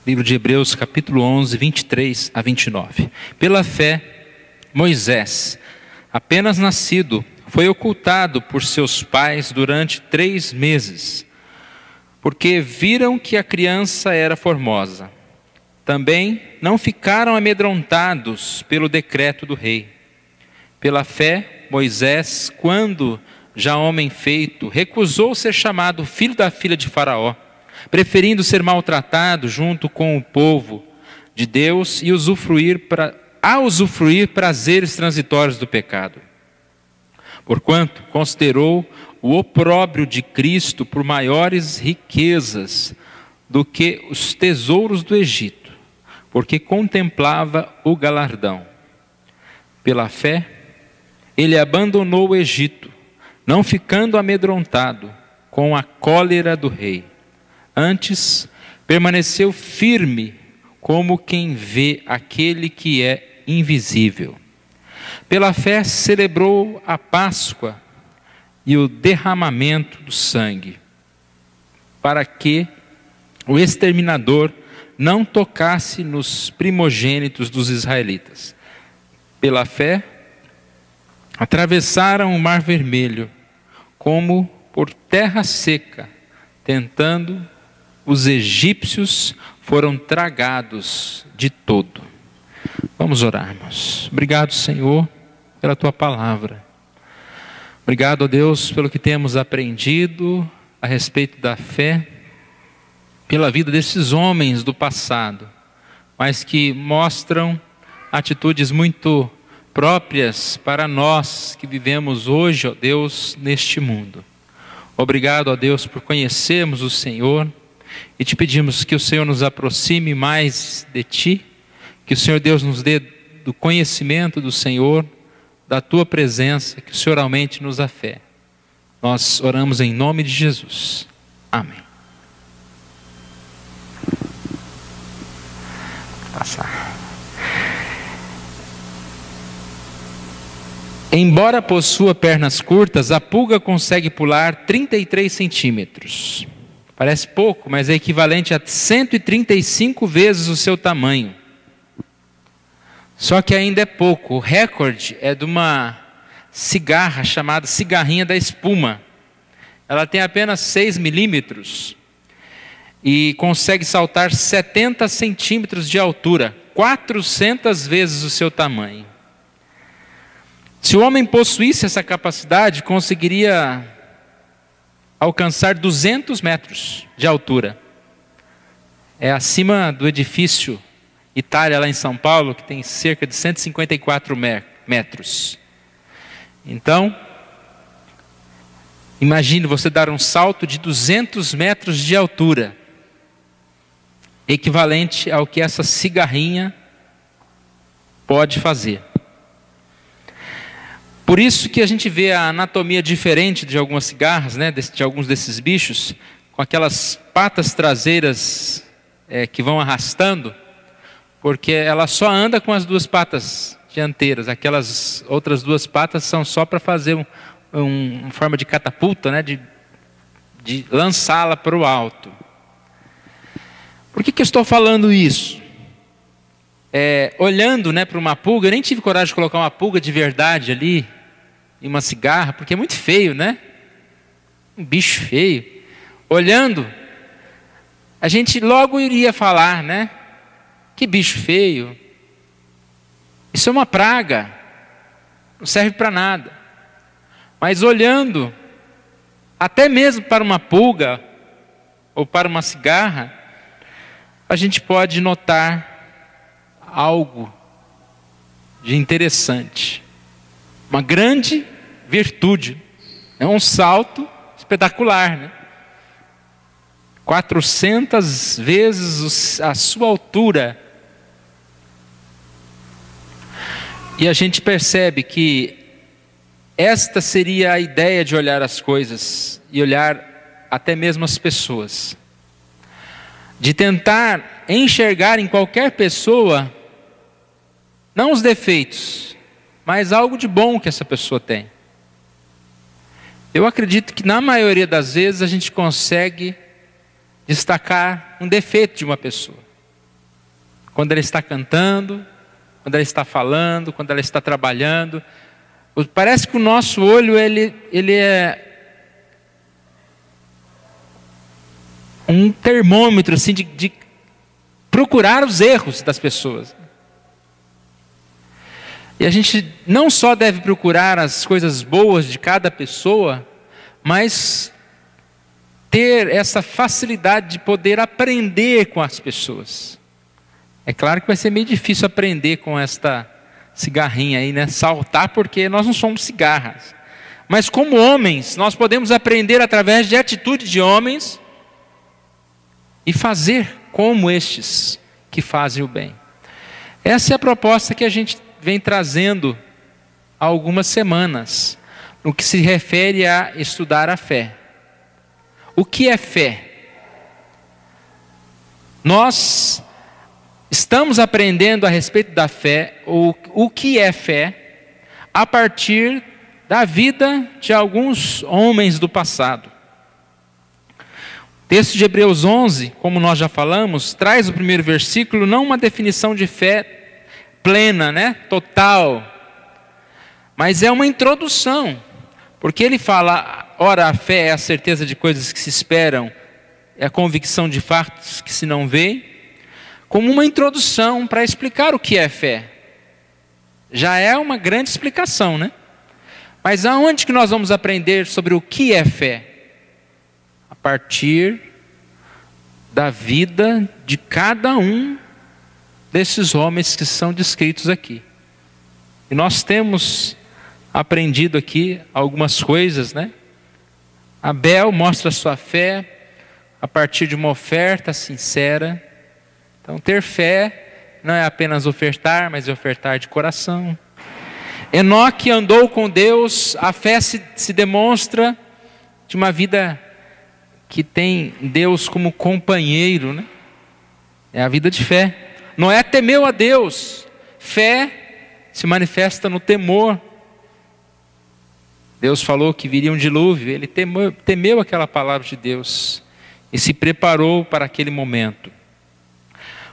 Livro de Hebreus, capítulo 11, 23 a 29. Pela fé, Moisés, apenas nascido, foi ocultado por seus pais durante 3 meses, porque viram que a criança era formosa. Também não ficaram amedrontados pelo decreto do rei. Pela fé, Moisés, quando já homem feito, recusou ser chamado filho da filha de Faraó, preferindo ser maltratado junto com o povo de Deus e usufruir prazeres transitórios do pecado. Porquanto considerou o opróbrio de Cristo por maiores riquezas do que os tesouros do Egito, porque contemplava o galardão. Pela fé, ele abandonou o Egito, não ficando amedrontado com a cólera do rei. Antes, permaneceu firme como quem vê aquele que é invisível. Pela fé, celebrou a Páscoa e o derramamento do sangue, para que o exterminador não tocasse nos primogênitos dos israelitas. Pela fé, atravessaram o Mar Vermelho, como por terra seca, tentando, os egípcios foram tragados de todo. Vamos orar, irmãos. Obrigado, Senhor, pela Tua palavra. Obrigado, ó Deus, pelo que temos aprendido a respeito da fé, pela vida desses homens do passado, mas que mostram atitudes muito próprias para nós que vivemos hoje, ó Deus, neste mundo. Obrigado, ó Deus, por conhecermos o Senhor e te pedimos que o Senhor nos aproxime mais de Ti, que o Senhor Deus nos dê do conhecimento do Senhor, da Tua presença, que o Senhor aumente nos a fé. Nós oramos em nome de Jesus. Amém. Passar. Embora possua pernas curtas, a pulga consegue pular 33 centímetros. Parece pouco, mas é equivalente a 135 vezes o seu tamanho. Só que ainda é pouco. O recorde é de uma cigarra chamada cigarrinha da espuma. Ela tem apenas 6 milímetros e consegue saltar 70 centímetros de altura, 400 vezes o seu tamanho. Se o homem possuísse essa capacidade, conseguiria alcançar 200 metros de altura. É acima do edifício Itália, lá em São Paulo, que tem cerca de 154 metros. Então, imagine você dar um salto de 200 metros de altura, equivalente ao que essa cigarrinha pode fazer. Por isso que a gente vê a anatomia diferente de algumas cigarras, né, de alguns desses bichos, com aquelas patas traseiras que vão arrastando, porque ela só anda com as 2 patas dianteiras. Aquelas outras 2 patas são só para fazer uma forma de catapulta, né, de lançá-la para o alto. Por que eu estou falando isso? Olhando, né, para uma pulga, eu nem tive coragem de colocar uma pulga de verdade ali, em uma cigarra, porque é muito feio, né? Um bicho feio. Olhando, a gente logo iria falar, né? Que bicho feio. Isso é uma praga. Não serve para nada. Mas olhando, até mesmo para uma pulga, ou para uma cigarra, a gente pode notar algo de interessante, uma grande virtude, é um salto espetacular, né? 400 vezes a sua altura. E a gente percebe que esta seria a ideia de olhar as coisas e olhar até mesmo as pessoas, de tentar enxergar em qualquer pessoa não os defeitos, mas algo de bom que essa pessoa tem. Eu acredito que na maioria das vezes a gente consegue destacar um defeito de uma pessoa. quando ela está cantando, quando ela está falando, quando ela está trabalhando. Parece que o nosso olho ele é um termômetro assim, de procurar os erros das pessoas. E a gente não só deve procurar as coisas boas de cada pessoa, mas ter essa facilidade de poder aprender com as pessoas. É claro que vai ser meio difícil aprender com esta cigarrinha aí, né? Saltar, porque nós não somos cigarras. Mas como homens, nós podemos aprender através de atitude de homens e fazer como estes que fazem o bem. Essa é a proposta que a gente vem trazendo há algumas semanas, no que se refere a estudar a fé. O que é fé? Nós estamos aprendendo a respeito da fé, o que é fé, a partir da vida de alguns homens do passado. O texto de Hebreus 11, como nós já falamos, traz o primeiro versículo, não uma definição de fé plena, né? Total, mas é uma introdução, porque ele fala, ora, a fé é a certeza de coisas que se esperam, é a convicção de fatos que se não vê, como uma introdução para explicar o que é fé. Já é uma grande explicação, né? Mas aonde que nós vamos aprender sobre o que é fé? A partir da vida de cada um desses homens que são descritos aqui. E nós temos aprendido aqui algumas coisas, né? Abel mostra sua fé a partir de uma oferta sincera. Então, ter fé não é apenas ofertar, mas é ofertar de coração. Enoque andou com Deus, a fé se demonstra de uma vida que tem Deus como companheiro, né? É a vida de fé. Noé temeu a Deus, fé se manifesta no temor. Deus falou que viria um dilúvio, ele temeu aquela palavra de Deus e se preparou para aquele momento.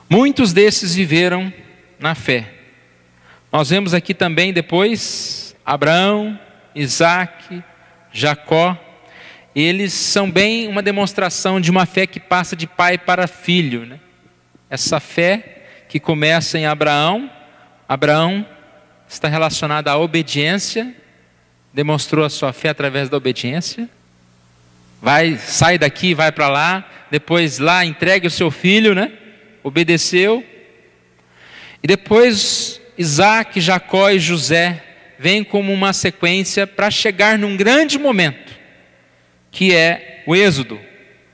Muitos desses viveram na fé. Nós vemos aqui também depois Abraão, Isaque, Jacó. Eles são bem uma demonstração de uma fé que passa de pai para filho, né? Essa fé que começa em Abraão. Abraão está relacionado à obediência, demonstrou a sua fé através da obediência. Sai daqui, vai para lá, depois lá entregue o seu filho, né? Obedeceu. E depois Isaque, Jacó e José vêm como uma sequência para chegar num grande momento, que é o Êxodo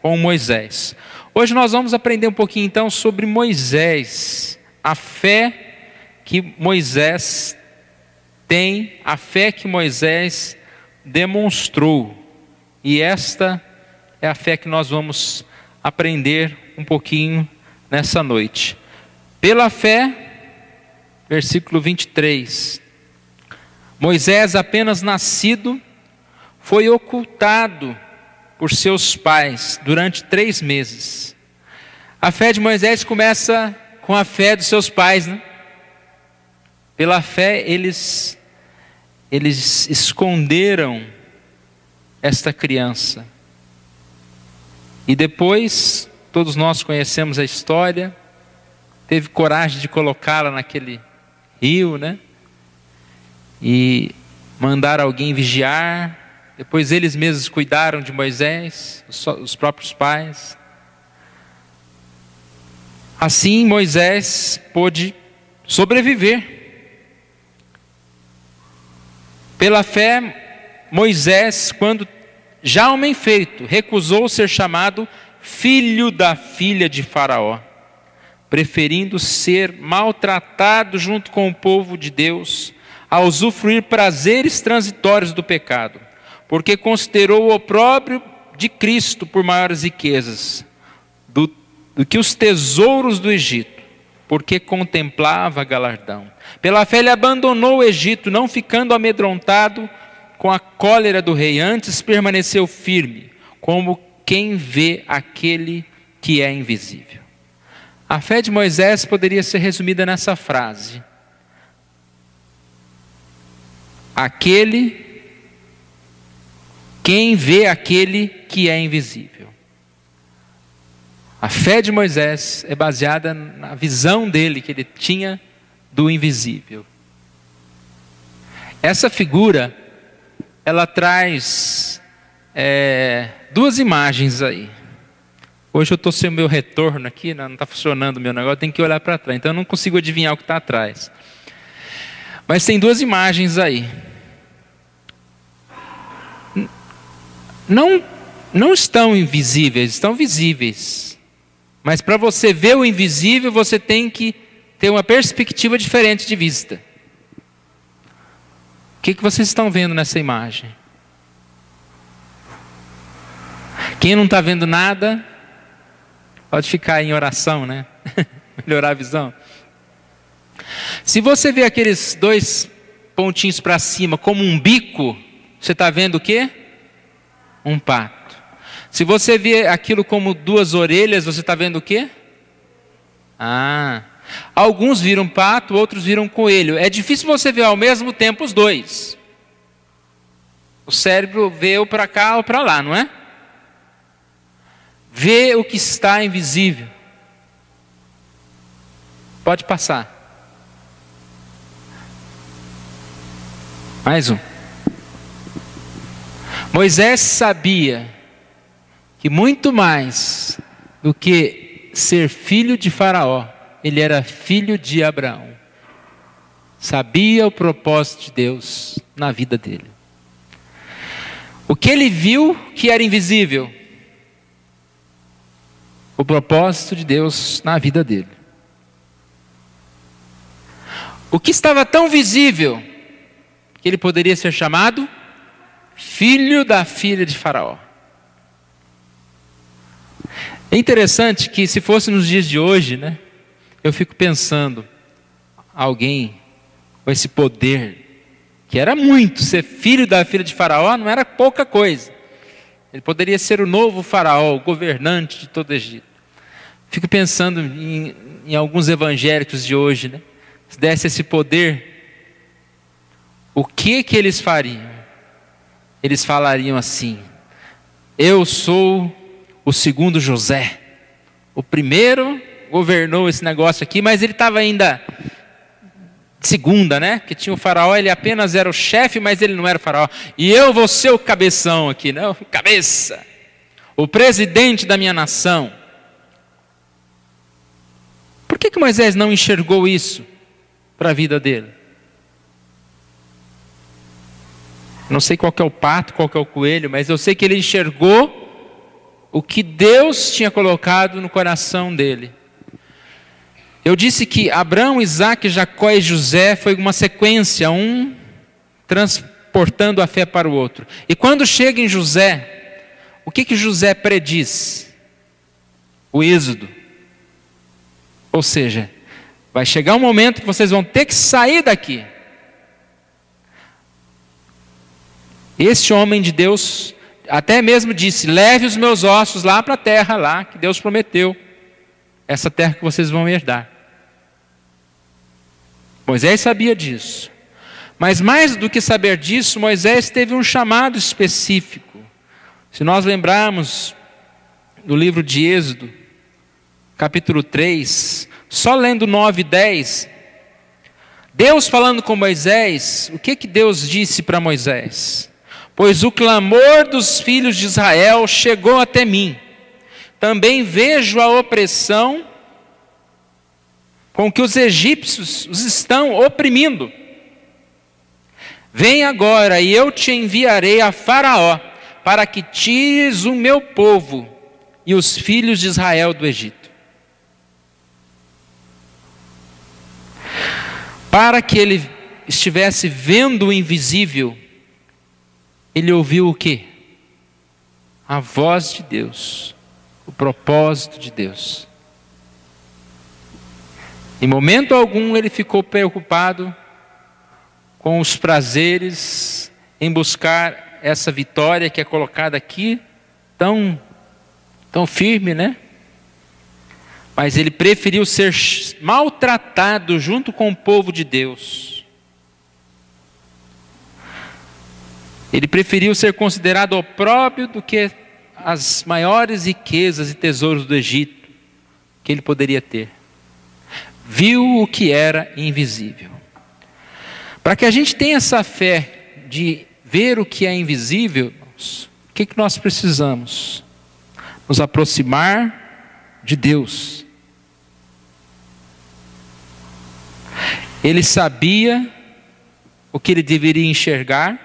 com Moisés. Hoje nós vamos aprender um pouquinho então sobre Moisés, a fé que Moisés tem, a fé que Moisés demonstrou. E esta é a fé que nós vamos aprender um pouquinho nessa noite. Pela fé, versículo 23, Moisés, apenas nascido, foi ocultado por seus pais durante 3 meses. A fé de Moisés começa com a fé dos seus pais, né? Pela fé eles esconderam esta criança. E depois, todos nós conhecemos a história, teve coragem de colocá-la naquele rio, né? E mandar alguém vigiar. Depois eles mesmos cuidaram de Moisés, os próprios pais. Assim Moisés pôde sobreviver. Pela fé, Moisés, quando já homem feito, recusou ser chamado filho da filha de Faraó, preferindo ser maltratado junto com o povo de Deus, a usufruir prazeres transitórios do pecado, porque considerou o opróbrio de Cristo por maiores riquezas do que os tesouros do Egito, porque contemplava galardão. Pela fé ele abandonou o Egito, não ficando amedrontado com a cólera do rei, antes permaneceu firme, como quem vê aquele que é invisível. A fé de Moisés poderia ser resumida nessa frase: quem vê aquele que é invisível. A fé de Moisés é baseada na visão dele, que ele tinha do invisível. Essa figura, ela traz duas imagens aí. Hoje eu estou sem o meu retorno aqui, não está funcionando o meu negócio, tem que olhar para trás, então eu não consigo adivinhar o que está atrás. Mas tem duas imagens aí. Não estão invisíveis, estão visíveis. Mas para você ver o invisível, você tem que ter uma perspectiva diferente de vista. O que vocês estão vendo nessa imagem? Quem não está vendo nada, pode ficar em oração, né? Melhorar a visão. Se você vê aqueles dois pontinhos para cima como um bico, você está vendo o quê? Um pato. Se você vê aquilo como duas orelhas, você está vendo o quê? Alguns viram pato, outros viram coelho. É difícil você ver ao mesmo tempo os dois. O cérebro vê ou para cá ou para lá, não é? Vê o que está invisível. Pode passar. Mais um. Moisés sabia que muito mais do que ser filho de Faraó, ele era filho de Abraão. Sabia o propósito de Deus na vida dele. O que ele viu que era invisível? O propósito de Deus na vida dele. O que estava tão visível que ele poderia ser chamado filho da filha de Faraó. É interessante que, se fosse nos dias de hoje, né, eu fico pensando, alguém com esse poder, que era muito, ser filho da filha de Faraó não era pouca coisa. Ele poderia ser o novo Faraó, o governante de todo o Egito. Fico pensando em alguns evangélicos de hoje, né? Se desse esse poder, o que eles fariam? Eles falariam assim: eu sou o segundo José. O primeiro governou esse negócio aqui, mas ele estava ainda de segunda, né? Que tinha o Faraó, ele apenas era o chefe, mas ele não era o Faraó. E eu vou ser o cabeção aqui, né? O cabeça, o presidente da minha nação. Por que Moisés não enxergou isso para a vida dele? Não sei qual que é o pato, qual que é o coelho, mas eu sei que ele enxergou o que Deus tinha colocado no coração dele. Eu disse que Abraão, Isaac, Jacó e José foi uma sequência, um transportando a fé para o outro. E quando chega em José, o que José prediz? O êxodo. Ou seja, vai chegar um momento que vocês vão ter que sair daqui. Esse homem de Deus até mesmo disse: leve os meus ossos lá para a terra lá que Deus prometeu, essa terra que vocês vão herdar. Moisés sabia disso, mas mais do que saber disso, Moisés teve um chamado específico. Se nós lembrarmos do livro de Êxodo, capítulo 3, só lendo 9 e 10, Deus falando com Moisés, o que Deus disse para Moisés? Pois o clamor dos filhos de Israel chegou até mim. Também vejo a opressão com que os egípcios os estão oprimindo. Vem agora e eu te enviarei a Faraó, para que tires o meu povo e os filhos de Israel do Egito. Para que ele estivesse vendo o invisível, ele ouviu o quê? A voz de Deus, o propósito de Deus. Em momento algum ele ficou preocupado com os prazeres, em buscar essa vitória que é colocada aqui, tão firme, né? Mas ele preferiu ser maltratado junto com o povo de Deus. Ele preferiu ser considerado opróbrio do que as maiores riquezas e tesouros do Egito que ele poderia ter. Viu o que era invisível. Para que a gente tenha essa fé de ver o que é invisível, o que nós precisamos? Nos aproximar de Deus. Ele sabia o que ele deveria enxergar,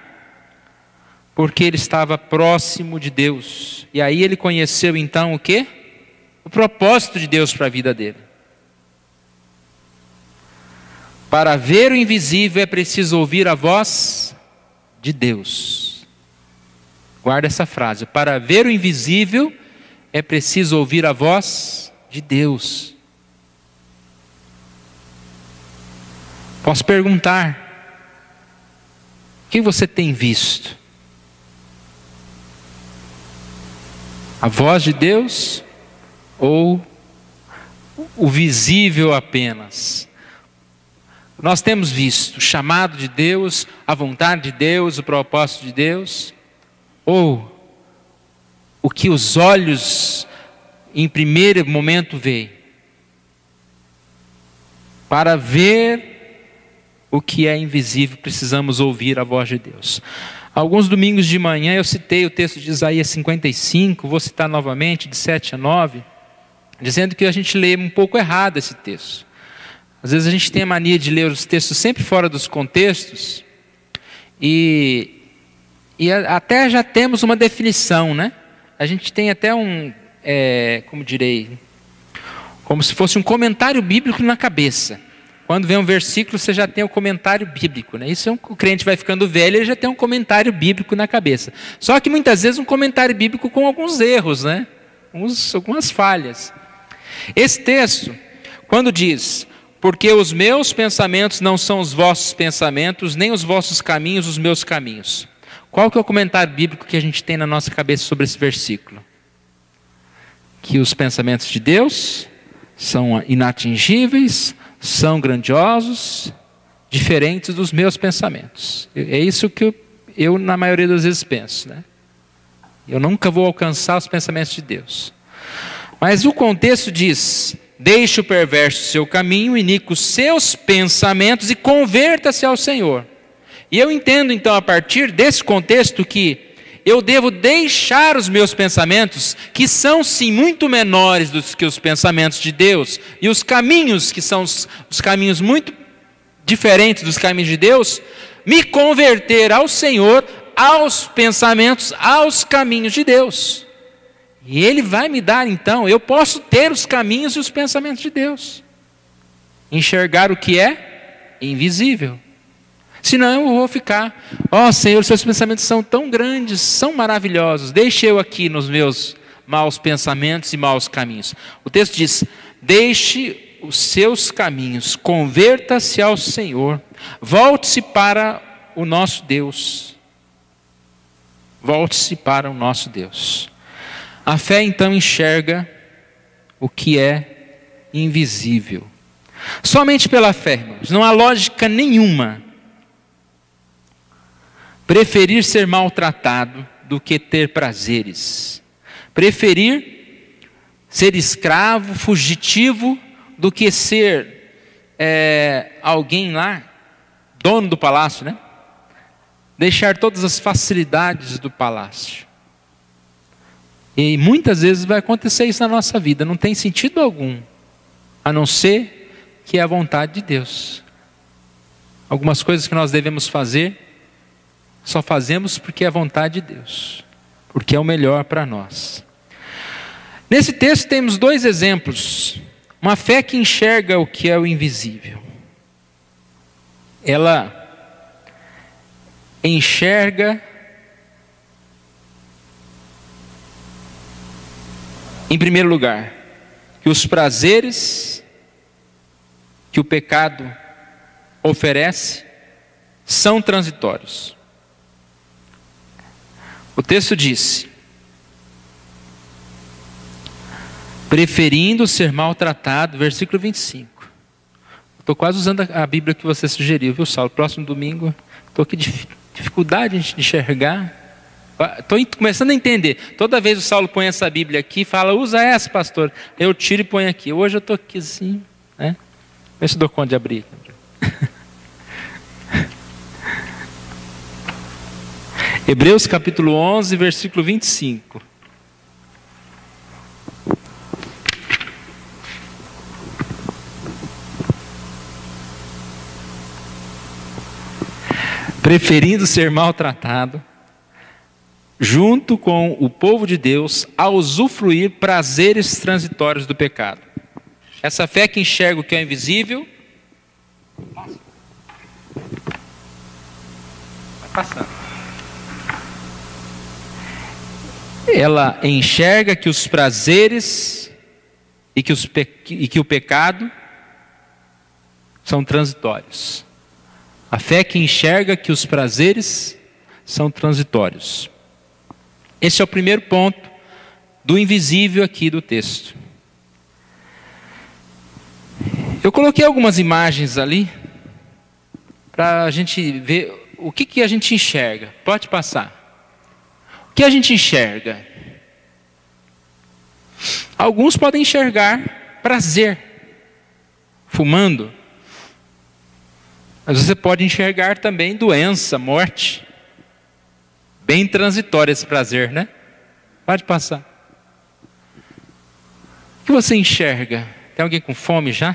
porque ele estava próximo de Deus. E aí ele conheceu então o quê? O propósito de Deus para a vida dele. Para ver o invisível é preciso ouvir a voz de Deus. Guarda essa frase. Para ver o invisível é preciso ouvir a voz de Deus. Posso perguntar: o que você tem visto? A voz de Deus ou o visível apenas? Nós temos visto o chamado de Deus, a vontade de Deus, o propósito de Deus, ou o que os olhos em primeiro momento veem? Para ver o que é invisível, precisamos ouvir a voz de Deus. Alguns domingos de manhã eu citei o texto de Isaías 55, vou citar novamente, de 7 a 9, dizendo que a gente lê um pouco errado esse texto. Às vezes a gente tem a mania de ler os textos sempre fora dos contextos, e até já temos uma definição, né? A gente tem até como direi, como se fosse um comentário bíblico na cabeça. Quando vem um versículo, você já tem o comentário bíblico, né? Isso o crente vai ficando velho, ele já tem um comentário bíblico na cabeça. Só que muitas vezes um comentário bíblico com alguns erros, né? Algumas falhas. Esse texto, quando diz: porque os meus pensamentos não são os vossos pensamentos, nem os vossos caminhos os meus caminhos. Qual que é o comentário bíblico que a gente tem na nossa cabeça sobre esse versículo? Que os pensamentos de Deus são inatingíveis, são grandiosos, diferentes dos meus pensamentos. É isso que eu na maioria das vezes penso, né? Eu nunca vou alcançar os pensamentos de Deus. Mas o contexto diz: deixe o perverso seu caminho, iníquos seus pensamentos e converta-se ao Senhor. E eu entendo então a partir desse contexto que eu devo deixar os meus pensamentos, que são sim muito menores do que os pensamentos de Deus, e os caminhos que são os caminhos muito diferentes dos caminhos de Deus, me converter ao Senhor, aos pensamentos, aos caminhos de Deus. E Ele vai me dar então, eu posso ter os caminhos e os pensamentos de Deus, enxergar o que é invisível. Senão eu vou ficar: Senhor, seus pensamentos são tão grandes, são maravilhosos, deixe eu aqui nos meus maus pensamentos e maus caminhos. O texto diz: deixe os seus caminhos, converta-se ao Senhor, volte-se para o nosso Deus. Volte-se para o nosso Deus. A fé então enxerga o que é invisível. Somente pela fé, irmãos, não há lógica nenhuma preferir ser maltratado do que ter prazeres. Preferir ser escravo, fugitivo, do que ser alguém lá, dono do palácio, né? Deixar todas as facilidades do palácio. E muitas vezes vai acontecer isso na nossa vida. Não tem sentido algum, a não ser que é a vontade de Deus. Algumas coisas que nós devemos fazer, só fazemos porque é a vontade de Deus, porque é o melhor para nós. Nesse texto temos dois exemplos. Uma fé que enxerga o que é o invisível. Ela enxerga, em primeiro lugar, que os prazeres que o pecado oferece são transitórios. O texto diz: preferindo ser maltratado, versículo 25. Estou quase usando a Bíblia que você sugeriu, viu, Saulo? Próximo domingo, estou aqui de dificuldade de enxergar. Estou começando a entender. Toda vez o Saulo põe essa Bíblia aqui e fala, usa essa, pastor. Eu tiro e ponho aqui. Hoje eu estou aqui assim, né? Vê se eu dou conta de abrir. Hebreus capítulo 11, versículo 25. Preferindo ser maltratado, junto com o povo de Deus, a usufruir prazeres transitórios do pecado. Essa fé que enxerga o que é invisível, vai passando. Ela enxerga que os prazeres e que o pecado são transitórios. A fé que enxerga que os prazeres são transitórios. Esse é o primeiro ponto do invisível aqui do texto. Eu coloquei algumas imagens ali para a gente ver o que a gente enxerga. Pode passar. O que a gente enxerga? Alguns podem enxergar prazer fumando. Mas você pode enxergar também doença, morte. Bem transitório esse prazer, né? Pode passar. O que você enxerga? Tem alguém com fome já?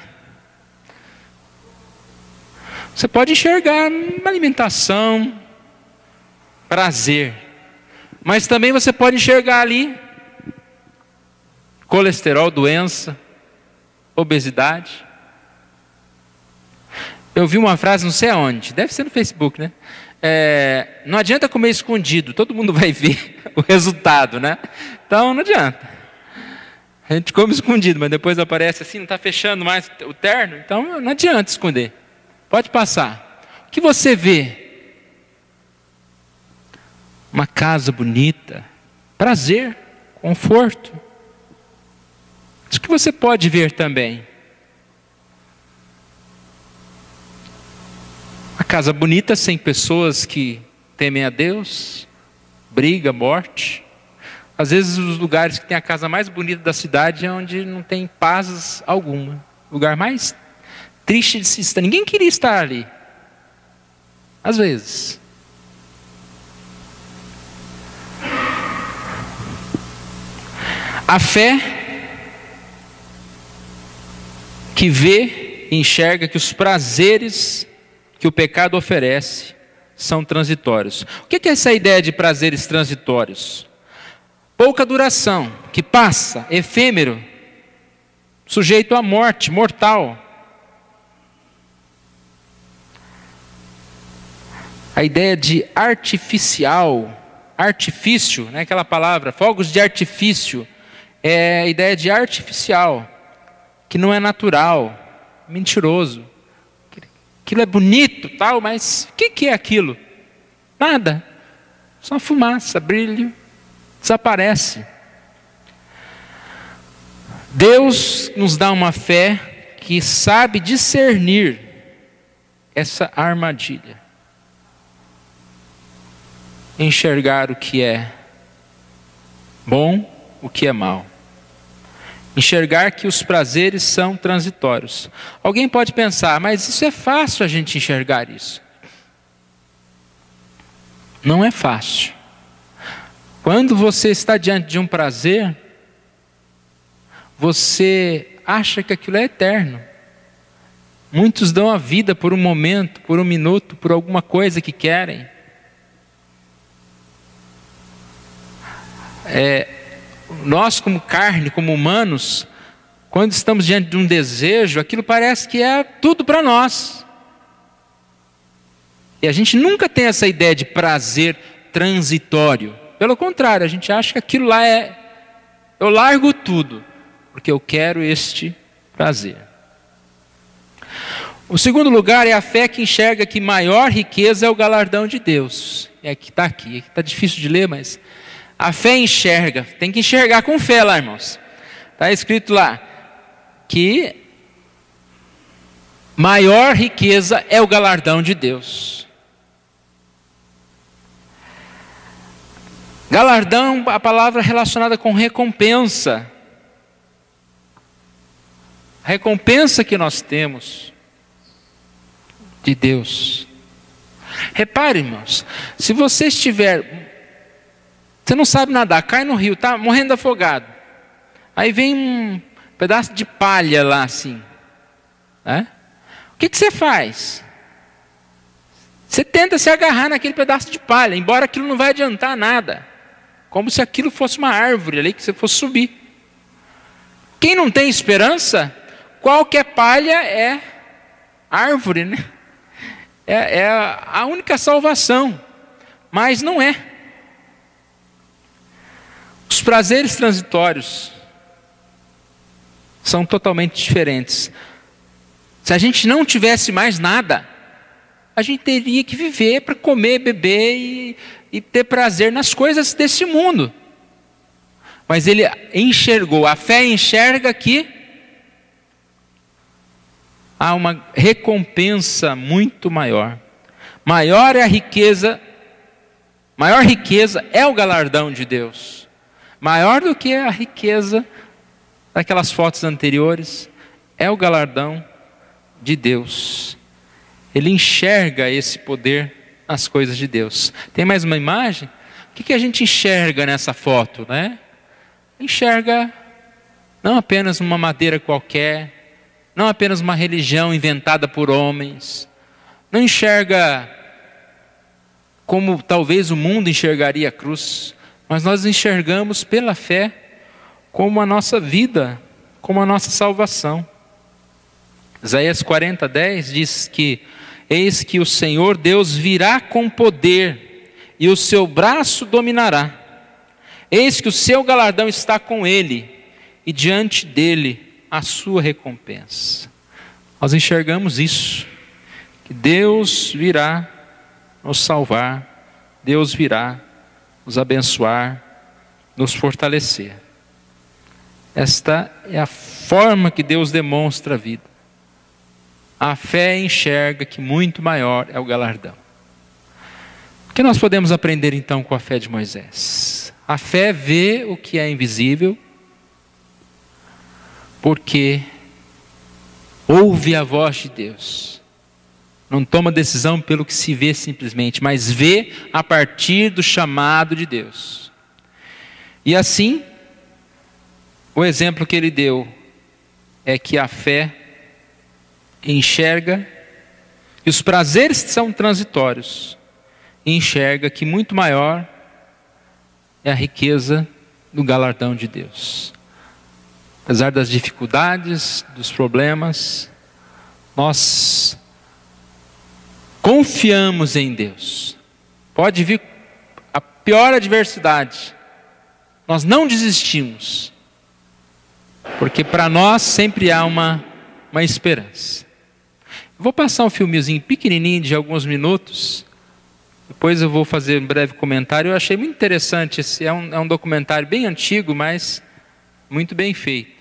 Você pode enxergar uma alimentação, prazer. Mas também você pode enxergar ali colesterol, doença, obesidade. Eu vi uma frase, não sei aonde, deve ser no Facebook, né? Não adianta comer escondido, todo mundo vai ver o resultado, né? Então não adianta. A gente come escondido, mas depois aparece assim, não está fechando mais o terno, então não adianta esconder. Pode passar. O que você vê? Uma casa bonita, prazer, conforto. Isso que você pode ver também. Uma casa bonita sem pessoas que temem a Deus, briga, morte. Às vezes os lugares que tem a casa mais bonita da cidade é onde não tem paz alguma. O lugar mais triste de se estar. Ninguém queria estar ali. Às vezes. A fé que vê e enxerga que os prazeres que o pecado oferece são transitórios. O que é essa ideia de prazeres transitórios? Pouca duração, que passa, efêmero, sujeito à morte, mortal. A ideia de artificial, artifício, né, aquela palavra, fogos de artifício, é a ideia de artificial, que não é natural, mentiroso. Aquilo é bonito, tal, mas o que é aquilo? Nada, só fumaça, brilho, desaparece. Deus nos dá uma fé que sabe discernir essa armadilha. Enxergar o que é bom, o que é mal. Enxergar que os prazeres são transitórios. Alguém pode pensar, mas isso é fácil a gente enxergar isso. Não é fácil. Quando você está diante de um prazer, você acha que aquilo é eterno. Muitos dão a vida por um momento, por um minuto, por alguma coisa que querem. Nós como carne, como humanos, quando estamos diante de um desejo, aquilo parece que é tudo para nós. E a gente nunca tem essa ideia de prazer transitório. Pelo contrário, a gente acha que aquilo lá eu largo tudo, porque eu quero este prazer. O segundo lugar é a fé que enxerga que maior riqueza é o galardão de Deus. É aqui está difícil de ler, mas a fé enxerga, tem que enxergar com fé lá, irmãos. Está escrito lá que maior riqueza é o galardão de Deus. Galardão, a palavra relacionada com recompensa. A recompensa que nós temos de Deus. Repare, irmãos, se você não sabe nadar, cai no rio, está morrendo afogado. Aí vem um pedaço de palha lá assim. Né? O que você faz? Você tenta se agarrar naquele pedaço de palha, embora aquilo não vai adiantar nada. Como se aquilo fosse uma árvore ali que você fosse subir. Quem não tem esperança, qualquer palha é árvore, né? É a única salvação, mas não é. Os prazeres transitórios são totalmente diferentes. Se a gente não tivesse mais nada, a gente teria que viver para comer, beber e ter prazer nas coisas desse mundo. Mas ele enxergou, a fé enxerga que há uma recompensa muito maior. Maior riqueza é o galardão de Deus. Maior do que a riqueza daquelas fotos anteriores, é o galardão de Deus. Ele enxerga esse poder nas coisas de Deus. Tem mais uma imagem? O que a gente enxerga nessa foto, né? Enxerga não apenas uma madeira qualquer, não apenas uma religião inventada por homens, não enxerga como talvez o mundo enxergaria a cruz, mas nós enxergamos pela fé como a nossa vida, como a nossa salvação. Isaías 40:10 diz que eis que o Senhor Deus virá com poder e o seu braço dominará. Eis que o seu galardão está com ele e diante dele a sua recompensa. Nós enxergamos isso, que Deus virá nos salvar, Deus virá nos abençoar, nos fortalecer. Esta é a forma que Deus demonstra a vida. A fé enxerga que muito maior é o galardão. O que nós podemos aprender então com a fé de Moisés? A fé vê o que é invisível, porque ouve a voz de Deus. Não toma decisão pelo que se vê simplesmente, mas vê a partir do chamado de Deus. E assim, o exemplo que ele deu é que a fé enxerga que os prazeres são transitórios, e enxerga que muito maior é a riqueza do galardão de Deus. Apesar das dificuldades, dos problemas, nós confiamos em Deus. Pode vir a pior adversidade, nós não desistimos, porque para nós sempre há uma esperança. Vou passar um filmezinho pequenininho de alguns minutos, depois eu vou fazer um breve comentário. Eu achei muito interessante, é um documentário bem antigo, mas muito bem feito.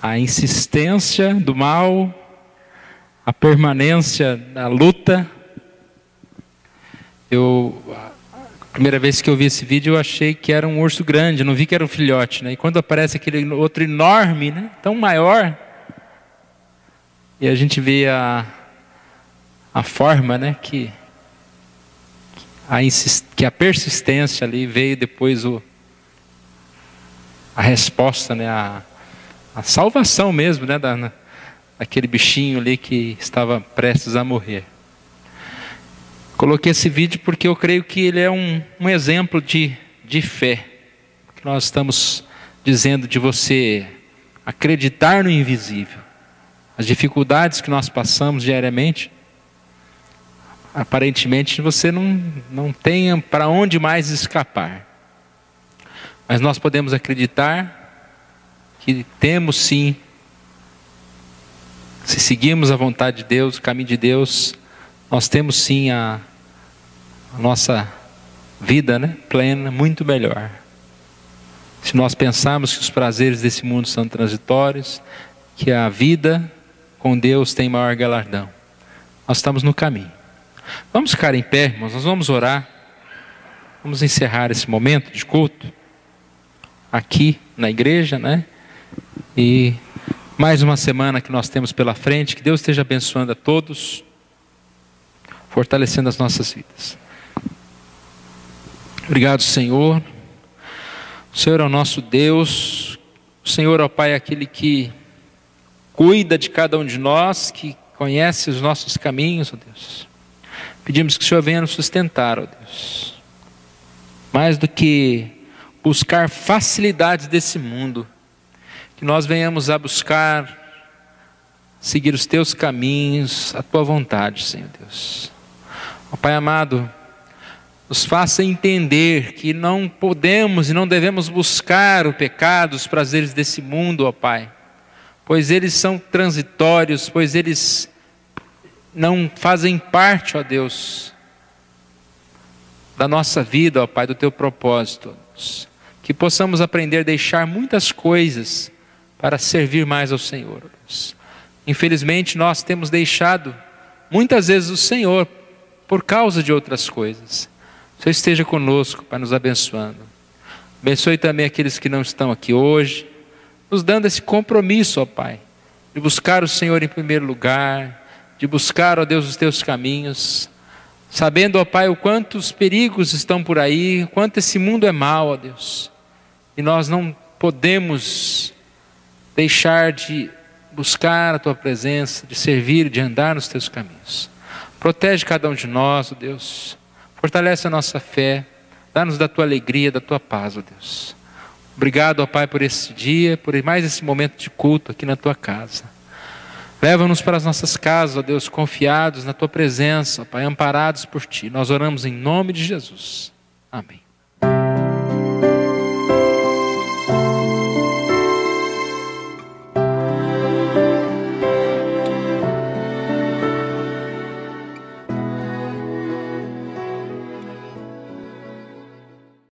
A insistência do mal, a permanência da luta. A primeira vez que eu vi esse vídeo, eu achei que era um urso grande, não vi que era um filhote, né? E quando aparece aquele outro enorme, né? Tão maior, e a gente vê a forma, né? Que a persistência ali veio depois a resposta, né? A salvação mesmo, né? Daquele bichinho ali que estava prestes a morrer. Coloquei esse vídeo porque eu creio que ele é um exemplo de fé. Que nós estamos dizendo de você acreditar no invisível. As dificuldades que nós passamos diariamente, aparentemente você não tem para onde mais escapar. Mas nós podemos acreditar que temos sim, se seguirmos a vontade de Deus, o caminho de Deus, nós temos sim a nossa vida, né, plena, muito melhor. Se nós pensarmos que os prazeres desse mundo são transitórios, que a vida com Deus tem maior galardão, nós estamos no caminho. Vamos ficar em pé, irmãos, nós vamos orar, vamos encerrar esse momento de culto, aqui na igreja, né? E mais uma semana que nós temos pela frente, que Deus esteja abençoando a todos, fortalecendo as nossas vidas. Obrigado, Senhor. O Senhor é o nosso Deus, o Senhor, ó Pai, é aquele que cuida de cada um de nós, que conhece os nossos caminhos, ó Deus. Pedimos que o Senhor venha nos sustentar, ó Deus. Mais do que buscar facilidades desse mundo, que nós venhamos a buscar seguir os teus caminhos, a tua vontade, Senhor Deus. Ó Pai amado, nos faça entender que não podemos e não devemos buscar o pecado, os prazeres desse mundo, ó Pai, pois eles são transitórios, pois eles não fazem parte, ó Deus, da nossa vida, ó Pai, do Teu propósito, ó Deus. Que possamos aprender a deixar muitas coisas para servir mais ao Senhor, ó Deus. Infelizmente nós temos deixado muitas vezes o Senhor por causa de outras coisas. O Senhor esteja conosco, Pai, nos abençoando. Abençoe também aqueles que não estão aqui hoje, nos dando esse compromisso, ó Pai, de buscar o Senhor em primeiro lugar, de buscar, ó Deus, os Teus caminhos, sabendo, ó Pai, o quanto os perigos estão por aí, o quanto esse mundo é mau, ó Deus. E nós não podemos deixar de buscar a Tua presença, de servir, de andar nos Teus caminhos. Protege cada um de nós, ó Deus. Fortalece a nossa fé. Dá-nos da Tua alegria, da Tua paz, ó Deus. Obrigado, ó Pai, por esse dia, por mais esse momento de culto aqui na Tua casa. Leva-nos para as nossas casas, ó Deus, confiados na Tua presença, ó Pai, amparados por Ti. Nós oramos em nome de Jesus. Amém.